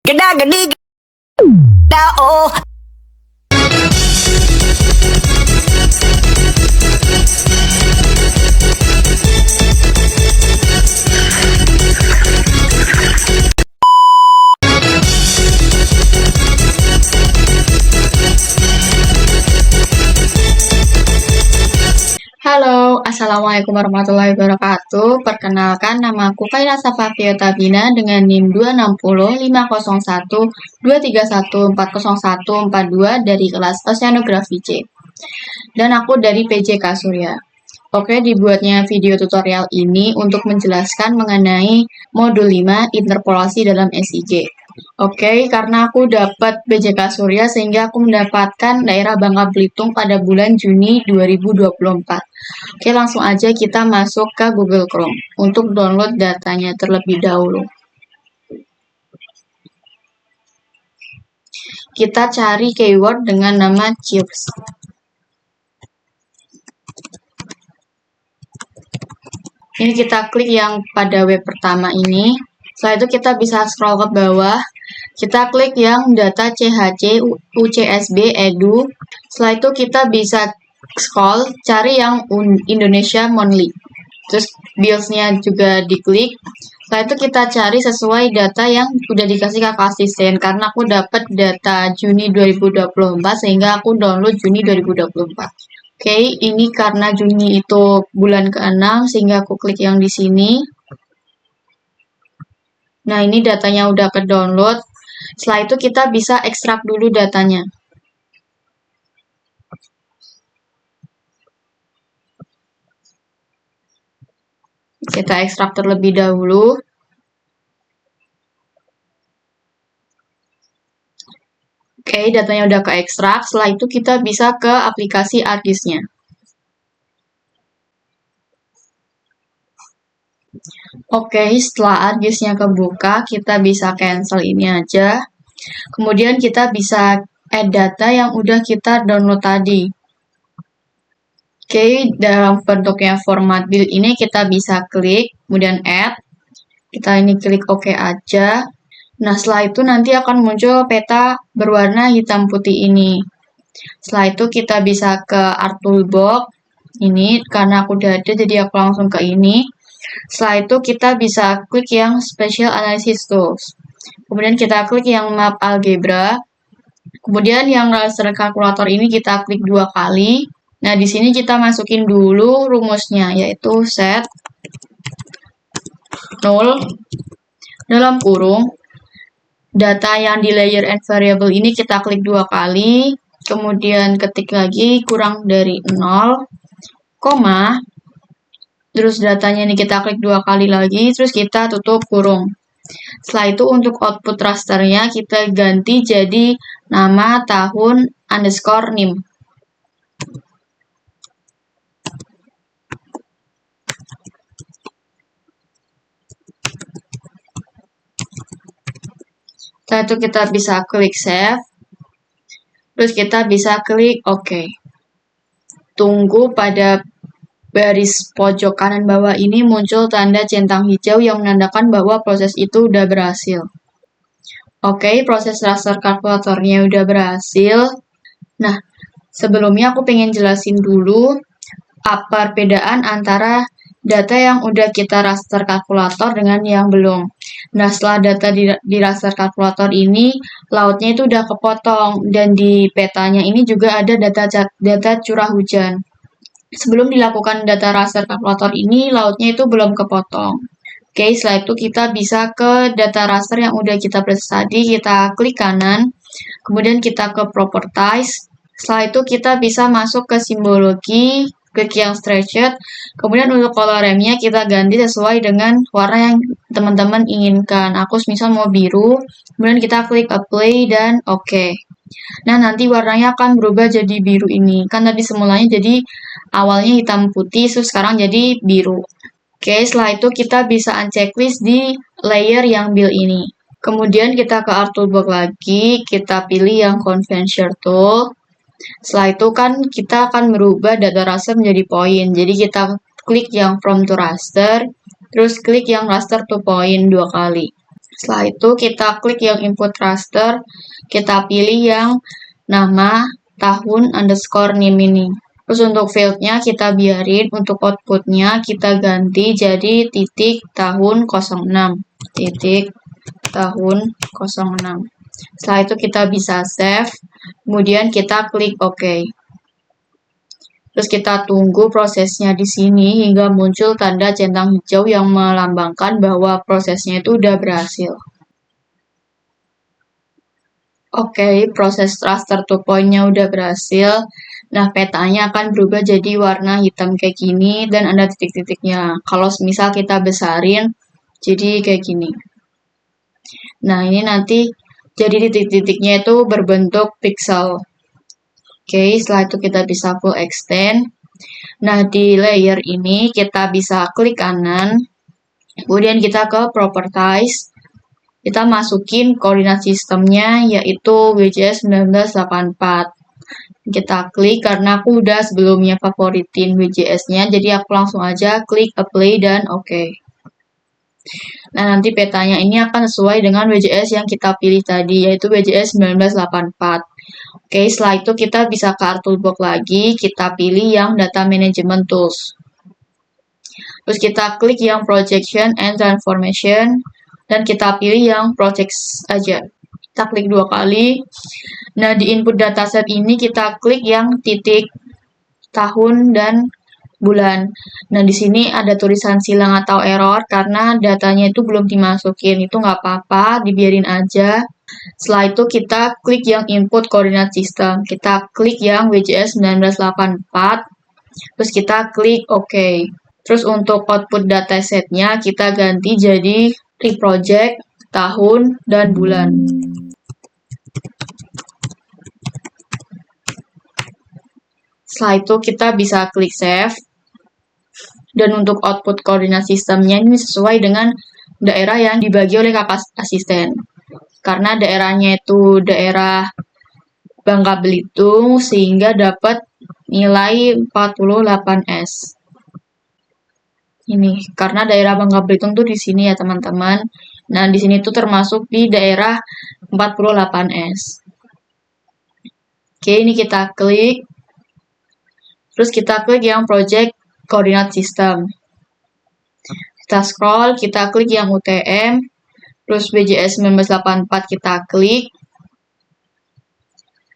Geda gedi geda oh. Halo, Assalamualaikum warahmatullahi wabarakatuh. Perkenalkan, nama aku Kaira Safafia Tabina dengan NIM 260501231401402 dari kelas Oceanografi C. Dan aku dari PJK Surya. Oke, dibuatnya video tutorial ini untuk menjelaskan mengenai modul 5 interpolasi dalam SIJ. Oke, karena aku dapat BJK Surya sehingga aku mendapatkan daerah Bangka Belitung pada bulan Juni 2024. Oke, langsung aja kita masuk ke Google Chrome untuk download datanya terlebih dahulu. Kita cari keyword dengan nama CHIPS. Ini kita klik yang pada web pertama ini. Setelah itu kita bisa scroll ke bawah. Kita klik yang data CHC UCSB Edu. Setelah itu kita bisa scroll cari yang Indonesia Monthly. Terus bills-nya juga diklik. Setelah itu kita cari sesuai data yang udah dikasih kakak asisten. Karena aku dapat data Juni 2024 sehingga aku download Juni 2024. Oke, ini karena Juni itu bulan ke-6 sehingga aku klik yang di sini. Nah, ini datanya udah ke-download. Setelah itu kita bisa ekstrak dulu datanya. Kita ekstrak terlebih dahulu. Oke, datanya udah ke-ekstrak. Setelah itu kita bisa ke aplikasi ArcGIS-nya. Oke, setelah ArcGIS-nya kebuka, kita bisa cancel ini aja. Kemudian kita bisa add data yang udah kita download tadi. Oke, dalam bentuknya format build ini kita bisa klik, kemudian add. Kita ini klik OK aja. Nah, setelah itu nanti akan muncul peta berwarna hitam putih ini. Setelah itu kita bisa ke Art Toolbox. Ini, karena aku udah ada, jadi aku langsung ke ini. Setelah itu kita bisa klik yang Special Analysis Tools. Kemudian kita klik yang Map Algebra. Kemudian yang Raster Calculator ini kita klik 2 kali. Nah, di sini kita masukin dulu rumusnya, yaitu set 0 dalam kurung. Data yang di layer and variable ini kita klik 2 kali, kemudian ketik lagi kurang dari 0, koma, terus datanya ini kita klik 2 kali lagi, terus kita tutup kurung. Setelah itu untuk output rasternya kita ganti jadi nama, tahun, underscore, NIM. Setelah itu kita bisa klik save. Terus kita bisa klik OK. Tunggu pada baris pojok kanan bawah ini muncul tanda centang hijau yang menandakan bahwa proses itu udah berhasil. Oke, proses raster kalkulatornya udah berhasil. Nah, sebelumnya aku pengen jelasin dulu apa perbedaan antara data yang udah kita raster kalkulator dengan yang belum. Nah, setelah data di raster kalkulator ini, lautnya itu udah kepotong, dan di petanya ini juga ada data curah hujan. Sebelum dilakukan data raster kalkulator ini, lautnya itu belum kepotong. Oke, setelah itu kita bisa ke data raster yang udah kita proses tadi, kita klik kanan, kemudian kita ke Properties. Setelah itu kita bisa masuk ke simbologi, klik yang stretched, kemudian untuk colornya kita ganti sesuai dengan warna yang teman-teman inginkan. Aku misal mau biru, kemudian kita klik apply dan OK. Nah, nanti warnanya akan berubah jadi biru ini. Kan tadi semulanya jadi awalnya hitam putih, terus sekarang jadi biru. Oke, setelah itu kita bisa unchecklist di layer yang build ini. Kemudian kita ke Art Toolbox lagi, kita pilih yang Convention Tool. Setelah itu kan kita akan merubah data raster menjadi point. Jadi kita klik yang From to Raster, terus klik yang Raster to Point 2 kali. Setelah itu kita klik yang input raster, kita pilih yang nama, tahun, underscore name ini. Terus untuk fieldnya kita biarin, untuk outputnya kita ganti jadi titik tahun 06. Titik tahun 06. Setelah itu kita bisa save, kemudian kita klik OK. Terus kita tunggu prosesnya di sini hingga muncul tanda centang hijau yang melambangkan bahwa prosesnya itu udah berhasil. Oke, proses raster 2 point-nya udah berhasil. Nah, petanya akan berubah jadi warna hitam kayak gini dan ada titik-titiknya. Kalau misal kita besarin, jadi kayak gini. Nah, ini nanti jadi titik-titiknya itu berbentuk pixel. Oke, setelah itu kita bisa full extend. Nah, di layer ini kita bisa klik kanan, kemudian kita ke properties, kita masukin koordinat sistemnya yaitu WJS 1984. Kita klik karena aku udah sebelumnya favoritin WJS-nya, jadi aku langsung aja klik apply dan OK. Nah, nanti petanya ini akan sesuai dengan WJS yang kita pilih tadi, yaitu WJS 1984. Oke, setelah itu kita bisa ke Art Toolbox lagi, kita pilih yang Data Management Tools. Terus kita klik yang Projection and Transformation, dan kita pilih yang Projects aja. Kita klik 2 kali. Nah, di input dataset ini kita klik yang titik tahun dan bulan. Nah, di sini ada tulisan silang atau error karena datanya itu belum dimasukin. Itu nggak apa-apa, dibiarin aja. Setelah itu kita klik yang input koordinat sistem. Kita klik yang WJS 1984. Terus kita klik OK. Terus untuk output datasetnya kita ganti jadi reproject, tahun, dan bulan. Setelah itu kita bisa klik save. Dan untuk output koordinat sistemnya ini sesuai dengan daerah yang dibagi oleh kakak asisten. Karena daerahnya itu daerah Bangka Belitung sehingga dapat nilai 48S. Ini karena daerah Bangka Belitung tuh di sini ya teman-teman. Nah, di sini tuh termasuk di daerah 48S. Oke, ini kita klik. Terus kita klik yang project koordinat sistem. Kita scroll, kita klik yang UTM. Terus WJS 1984 kita klik.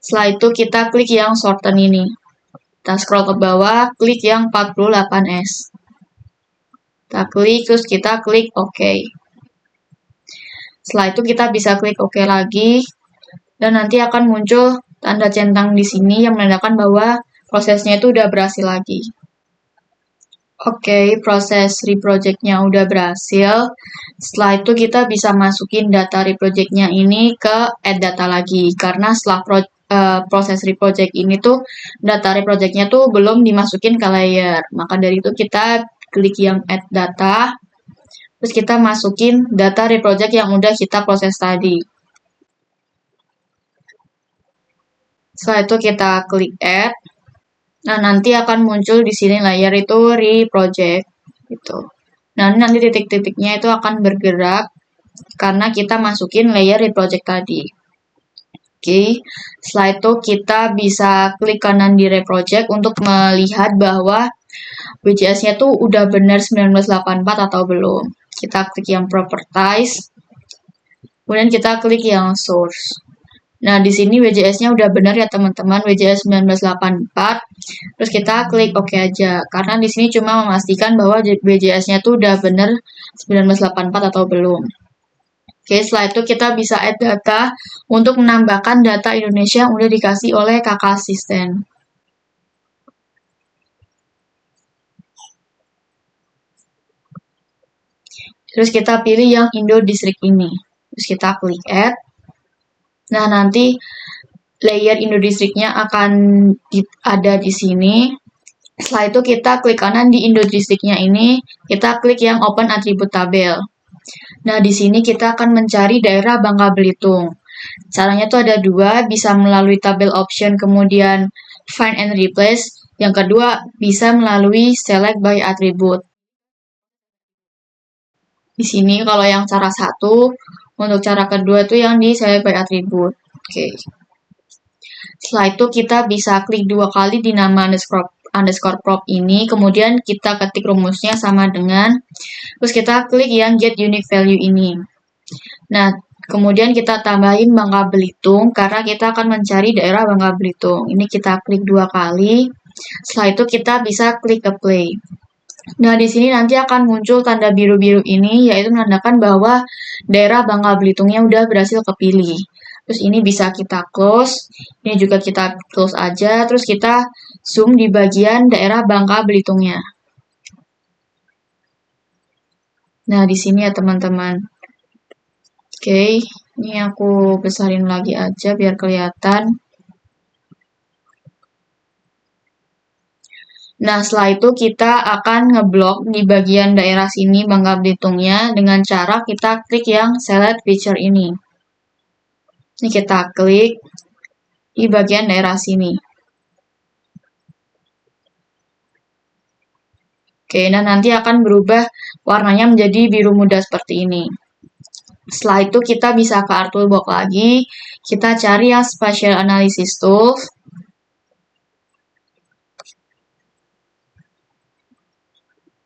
Setelah itu kita klik yang shorten ini. Kita scroll ke bawah, klik yang 48S. Kita klik, terus kita klik OK. Setelah itu kita bisa klik OK lagi. Dan nanti akan muncul tanda centang di sini yang menandakan bahwa prosesnya itu udah berhasil lagi. Oke, proses reproject-nya udah berhasil. Setelah itu kita bisa masukin data reproject-nya ini ke add data lagi. Karena setelah proses reproject ini tuh data reproject-nya tuh belum dimasukin ke layer. Maka dari itu kita klik yang add data. Terus kita masukin data reproject yang udah kita proses tadi. Setelah itu kita klik add. Nah, nanti akan muncul di sini layer itu reproject gitu. Nah, nanti titik-titiknya itu akan bergerak karena kita masukin layer reproject tadi. Oke, setelah itu kita bisa klik kanan di reproject untuk melihat bahwa WJS-nya tuh udah benar 1984 atau belum. Kita klik yang properties, kemudian kita klik yang source. Nah, di sini WJS-nya udah benar ya teman-teman, WJS 1984. Terus kita klik OK aja, karena di sini cuma memastikan bahwa WJS-nya tuh udah benar 1984 atau belum. Oke, setelah itu kita bisa add data untuk menambahkan data Indonesia yang udah dikasih oleh kakak asisten. Terus kita pilih yang Indo District ini. Terus kita klik add. Nah, nanti layer Indo District-nya akan ada di sini. Setelah itu kita klik kanan di Indo District-nya ini, kita klik yang Open Attribute Tabel. Nah, di sini kita akan mencari daerah Bangka Belitung. Caranya tuh ada 2, bisa melalui tabel option kemudian find and replace. Yang kedua, bisa melalui select by attribute. Di sini kalau yang cara satu, untuk cara kedua itu yang di select by attribute. Oke. Setelah itu kita bisa klik 2 kali di nama underscore prop ini, kemudian kita ketik rumusnya sama dengan, terus kita klik yang get unique value ini. Nah, kemudian kita tambahin Bangka Belitung karena kita akan mencari daerah Bangka Belitung. Ini kita klik 2 kali. Setelah itu kita bisa klik apply. Nah, di sini nanti akan muncul tanda biru-biru ini, yaitu menandakan bahwa daerah Bangka Belitungnya udah berhasil kepilih. Terus ini bisa kita close, ini juga kita close aja, terus kita zoom di bagian daerah Bangka Belitungnya. Nah, di sini ya teman-teman. Oke, ini aku besarin lagi aja biar kelihatan. Nah, setelah itu kita akan ngeblok di bagian daerah sini Bangka Belitungnya dengan cara kita klik yang select feature ini. Ini kita klik di bagian daerah sini. Oke, nah nanti akan berubah warnanya menjadi biru muda seperti ini. Setelah itu kita bisa ke Art Toolbox lagi, kita cari yang Spatial Analysis Tools.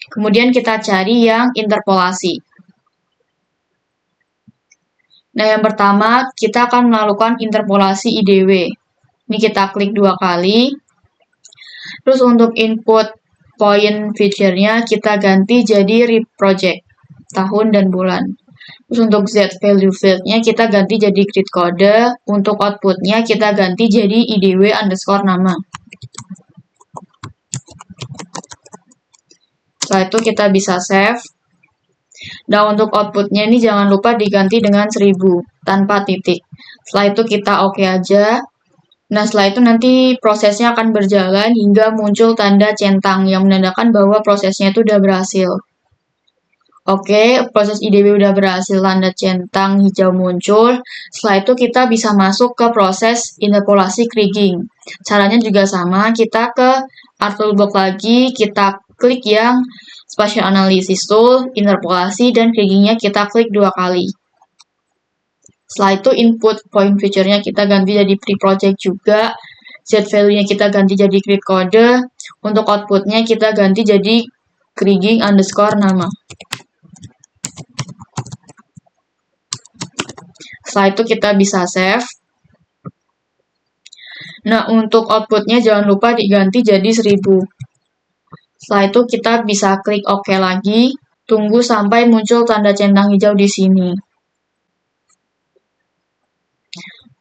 Kemudian kita cari yang interpolasi. Nah, yang pertama kita akan melakukan interpolasi IDW. Ini kita klik 2 kali. Terus untuk input point feature-nya kita ganti jadi reproject, tahun dan bulan. Terus untuk Z value field-nya kita ganti jadi grid code. Untuk output-nya kita ganti jadi IDW underscore nama. Setelah itu kita bisa save. Nah, untuk output-nya ini jangan lupa diganti dengan 1000 tanpa titik. Setelah itu kita oke aja. Nah, setelah itu nanti prosesnya akan berjalan hingga muncul tanda centang yang menandakan bahwa prosesnya itu udah berhasil. Oke, proses IDW udah berhasil, tanda centang hijau muncul. Setelah itu kita bisa masuk ke proses interpolasi kriging. Caranya juga sama, kita ke Art Toolbox lagi, kita klik yang Spatial Analysis Tool, interpolasi, dan krigingnya kita klik 2 kali. Setelah itu input point feature-nya kita ganti jadi pre-project juga. Z value-nya kita ganti jadi grid code. Untuk output-nya kita ganti jadi kriging underscore nama. Setelah itu kita bisa save. Nah, untuk output-nya jangan lupa diganti jadi 1000. Setelah itu kita bisa klik OK lagi. Tunggu sampai muncul tanda centang hijau di sini.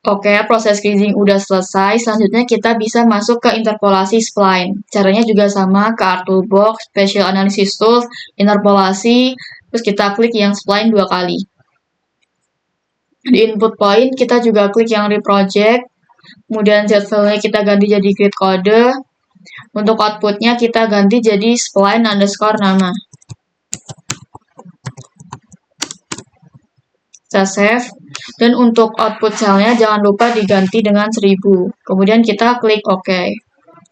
Oke, proses kriging udah selesai. Selanjutnya kita bisa masuk ke interpolasi spline. Caranya juga sama, ke Art Toolbox, Spatial Analysis Tools, interpolasi, terus kita klik yang spline 2 kali. Di input point kita juga klik yang reproject, kemudian Z value-nya kita ganti jadi grid code. Untuk output-nya kita ganti jadi spline underscore nama. Kita save. Dan untuk output cell-nya jangan lupa diganti dengan 1000. Kemudian kita klik OK.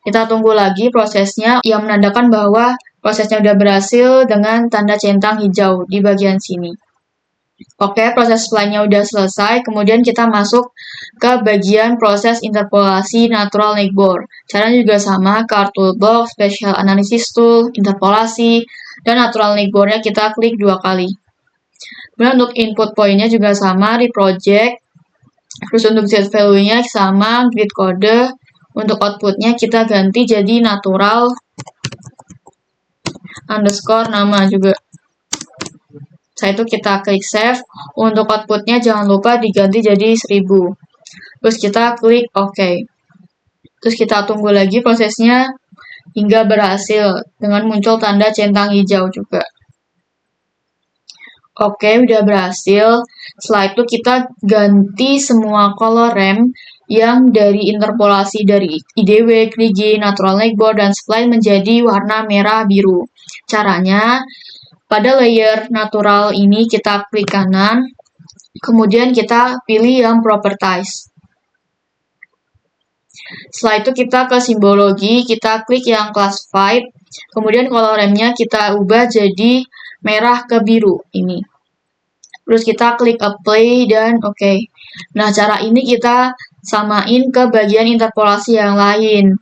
Kita tunggu lagi prosesnya yang menandakan bahwa prosesnya udah berhasil dengan tanda centang hijau di bagian sini. Oke, proses spline-nya udah selesai. Kemudian kita masuk ke bagian proses interpolasi natural neighbor. Caranya juga sama, ke Art Toolbox, Spatial Analysis Tool, interpolasi, dan natural neighbor-nya kita klik 2 kali. Kemudian untuk input point-nya juga sama, reproject. Terus untuk Z value-nya sama, grid code. Untuk output-nya kita ganti jadi natural underscore nama juga. Setelah itu kita klik save. Untuk output-nya jangan lupa diganti jadi 1000. Terus kita klik OK. Terus kita tunggu lagi prosesnya hingga berhasil dengan muncul tanda centang hijau juga. Oke, udah berhasil. Setelah itu kita ganti semua color rem yang dari interpolasi dari IDW, kriging, natural neighbor, dan spline menjadi warna merah biru. Caranya, pada layer natural ini kita klik kanan, kemudian kita pilih yang properties. Setelah itu kita ke simbologi, kita klik yang classified, kemudian color remnya kita ubah jadi merah ke biru ini. Terus kita klik apply dan oke. Nah, cara ini kita samain ke bagian interpolasi yang lain.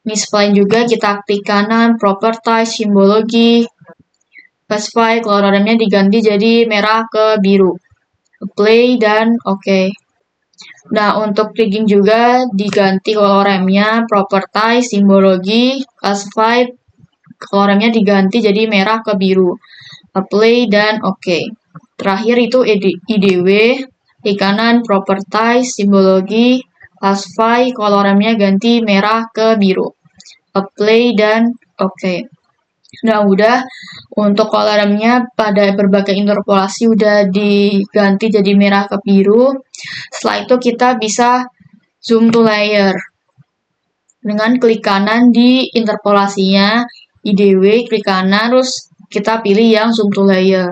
Ini spline juga kita klik kanan, properties, simbologi, classify, coloremnya diganti jadi merah ke biru. Apply dan oke. Nah, untuk rigging juga diganti coloremnya, properties, simbologi, classify, coloremnya diganti jadi merah ke biru. Apply dan oke. Terakhir itu IDW, di kanan properties, simbologi, classify, coloremnya ganti merah ke biru. Apply dan oke. Nah, udah untuk coloremnya pada berbagai interpolasi udah diganti jadi merah ke biru. Setelah itu kita bisa zoom to layer. Dengan klik kanan di interpolasinya, IDW, klik kanan, terus kita pilih yang zoom to layer.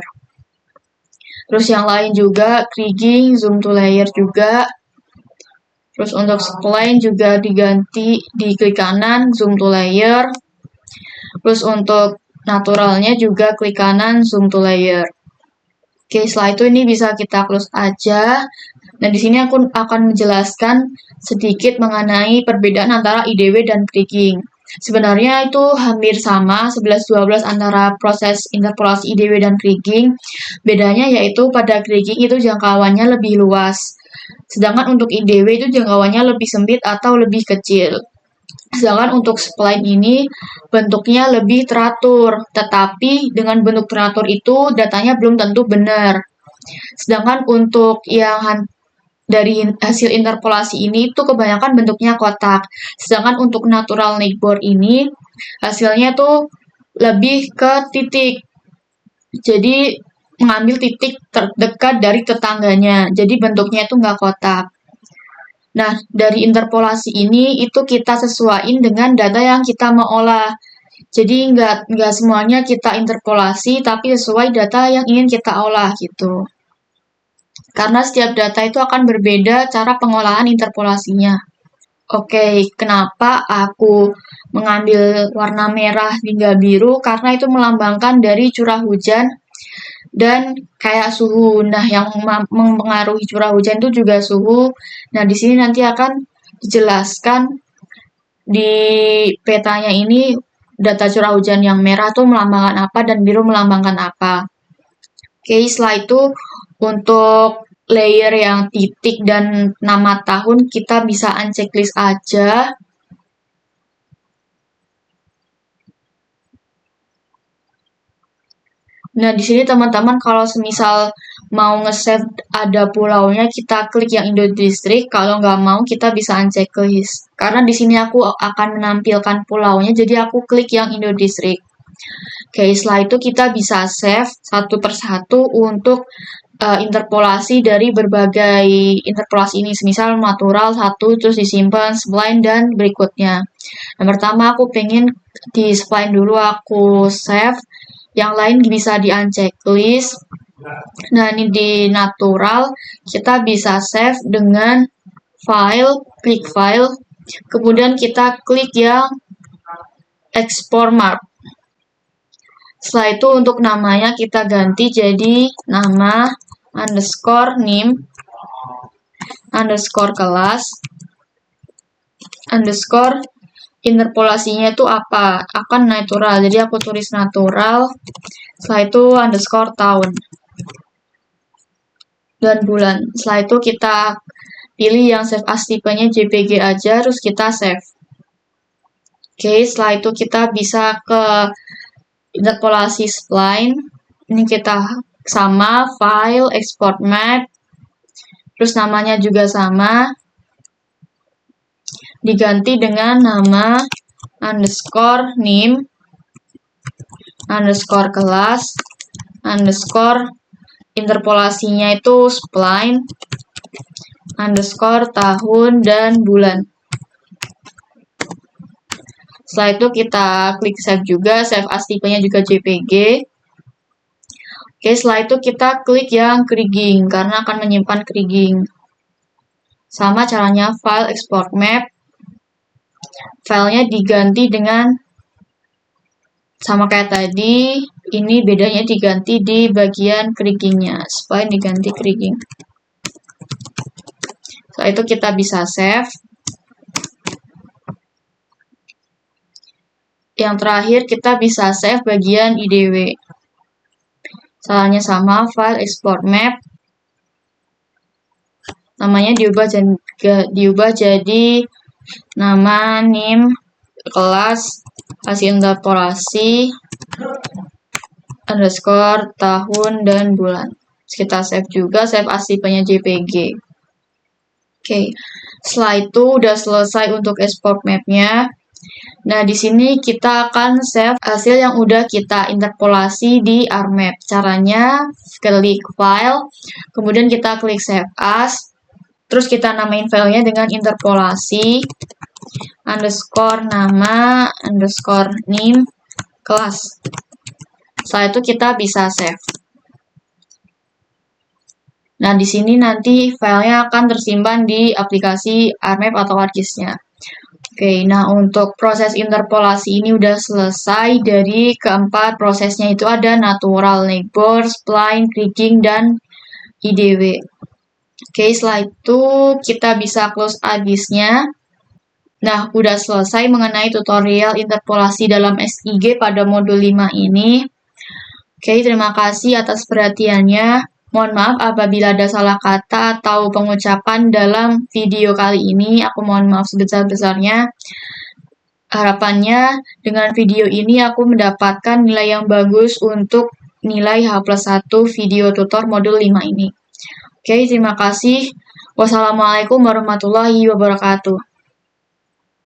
Terus yang lain juga, rigging, zoom to layer juga. Terus untuk spline juga diganti di klik kanan, zoom to layer. Terus untuk naturalnya juga klik kanan, zoom to layer. Oke, setelah itu ini bisa kita close aja. Nah, di sini aku akan menjelaskan sedikit mengenai perbedaan antara IDW dan rigging. Sebenarnya itu hampir sama, 11-12 antara proses interpolasi IDW dan rigging. Bedanya yaitu pada rigging itu jangkauannya lebih luas. Sedangkan untuk IDW itu jangkauannya lebih sempit atau lebih kecil. Sedangkan untuk spline ini bentuknya lebih teratur, tetapi dengan bentuk teratur itu datanya belum tentu benar. Sedangkan untuk yang dari hasil interpolasi ini itu kebanyakan bentuknya kotak. Sedangkan untuk natural neighbor ini hasilnya tuh lebih ke titik. Jadi mengambil titik terdekat dari tetangganya. Jadi bentuknya itu nggak kotak. Nah, dari interpolasi ini itu kita sesuaiin dengan data yang kita mau olah. Jadi nggak semuanya kita interpolasi, tapi sesuai data yang ingin kita olah gitu. Karena setiap data itu akan berbeda cara pengolahan interpolasinya. Oke, kenapa aku mengambil warna merah hingga biru? Karena itu melambangkan dari curah hujan dan kayak suhu. Nah, yang mempengaruhi curah hujan itu juga suhu. Nah, di sini nanti akan dijelaskan di petanya ini data curah hujan yang merah tuh melambangkan apa dan biru melambangkan apa. Oke, setelah itu untuk layer yang titik dan nama tahun kita bisa unchecklist aja. Nah, di sini teman-teman kalau semisal mau nge-save ada pulaunya, kita klik yang Indo District. Kalau nggak mau, kita bisa unchecklist. Karena di sini aku akan menampilkan pulaunya, jadi aku klik yang Indo District. Oke, setelah itu kita bisa save satu persatu untuk interpolasi dari berbagai interpolasi ini, semisal natural satu terus disimpan spline dan berikutnya. Yang pertama aku pengen di spline dulu, aku save, yang lain bisa di unchecklist. Nah, ini di natural kita bisa save dengan file, klik file, kemudian kita klik yang export map. Setelah itu untuk namanya kita ganti jadi nama underscore name underscore kelas underscore interpolasinya itu apa, akan natural, jadi aku tulis natural. Setelah itu underscore tahun dan bulan. Setelah itu kita pilih yang save as tipenya JPG aja, terus kita save. Oke, setelah itu kita bisa ke interpolasi spline. Ini kita sama, file, export map, terus namanya juga sama, diganti dengan nama underscore name underscore kelas underscore interpolasinya itu spline underscore tahun dan bulan. Setelah itu kita klik save juga, save as tipenya juga JPG. Oke, setelah itu kita klik yang rigging karena akan menyimpan rigging. Sama caranya, file export map, filenya diganti dengan Sama kayak tadi, ini bedanya diganti di bagian krigingnya. Spline diganti kriging. Setelah itu kita bisa save. Yang terakhir kita bisa save bagian IDW. Caranya sama, file export map. Namanya diubah jadi nama name kelas, kasih interpolasi underscore tahun dan bulan. Kita save juga, save asli punya JPG. Oke, setelah itu udah selesai untuk export mapnya. Nah, di sini kita akan save hasil yang udah kita interpolasi di RMap. Caranya klik file, kemudian kita klik save as, terus kita namain filenya dengan interpolasi underscore nama underscore name kelas. Setelah itu kita bisa save. Nah, di sini nanti filenya akan tersimpan di aplikasi RMap atau ArcGIS-nya. Oke, nah untuk proses interpolasi ini udah selesai. Dari keempat prosesnya itu ada natural, neighbor, spline, kriging, dan IDW. Oke, setelah itu kita bisa close ArcGIS-nya. Nah, udah selesai mengenai tutorial interpolasi dalam SIG pada modul 5 ini. Oke, terima kasih atas perhatiannya. Mohon maaf apabila ada salah kata atau pengucapan dalam video kali ini. Aku mohon maaf sebesar-besarnya. Harapannya dengan video ini aku mendapatkan nilai yang bagus untuk nilai H+1 video tutor modul 5 ini. Oke, terima kasih. Wassalamualaikum warahmatullahi wabarakatuh.